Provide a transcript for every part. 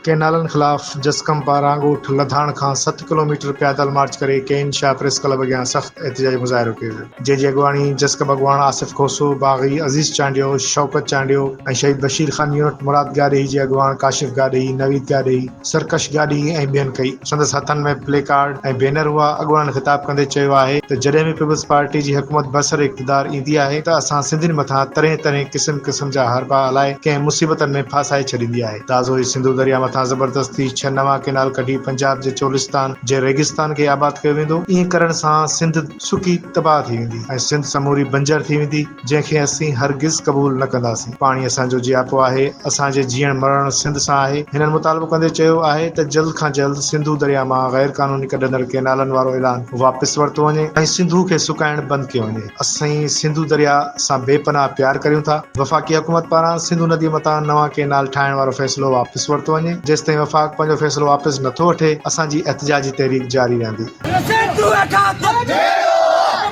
केनालनि ख़िलाफ़ जसकम पारां ॻोठ लधाण खां 7 किलोमीटर पैदल मार्च करे केन शाह प्रेस क्लब अॻियां सख़्त एहतिजाजी मुज़ाहिरो कयो वियो, जंहिंजी अॻुवाणी जसकम अॻुवाण आसिफ खोसो, बाग़ी अज़ीज़ चांडियो, शौकत चांडियो ऐं शहीद बशीर ख़ान यूनिट मुराद गाॾेही जे अॻुवाण काशिफ गाॾेही, नवीद गाॾेही, सरकश गाॾेही ऐं ॿियनि कई। संदसि हथनि में प्ले कार्ड ऐं बैनर हुआ। अॻुवाण ख़िताब कंदे चयो आहे त जॾहिं बि पीपल्स पार्टी जी हुकूमत बसर इक़्तिदार ईंदी आहे त असां सिंधियुनि मथां तरह तरह क़िस्म जा हरबा हलाए कंहिं मुसीबतनि में फासाए छॾींदी आहे। ताज़ो ई सिंधु दरिया मथां ज़बरदस्ती 6 नवां केनाल कढी पंजाब जे चोलिस्तान जे रेगिस्तान खे आबाद कयो वेंदो। ईअं करण सां सिंध सुकी तबाह थी वेंदी ऐं सिंध समूरी बंजर थी वेंदी, जंहिंखे असीं हरगिज़ क़बूल न कंदासीं। पाणी असांजो जियापो आहे, असांजे जीअण मरण सिंध सां आहे। हिननि मुतालबो कंदे चयो आहे त जल्द खां जल्द सिंधु दरिया मां गैर क़ानूनी कढंदड़ केनालनि वारो ऐलान वापसि वरितो वञे ऐं सिंधु खे सुकाइण बंदि कयो वञे। असीं सिंधु दरिया सां बेपनाह प्यार करियूं था। वफ़ाक़ी हुकूमत पारां सिंधु नदीअ मथां नवां केनाल ठाहिण वारो फ़ैसिलो वापसि वरितो वञे। जेसिताईं वफ़ाक़ पंहिंजो फ़ैसिलो वापसि नथो वठे, असांजी एहतिजाजी तहरीक जारी रहंदी।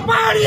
पाणी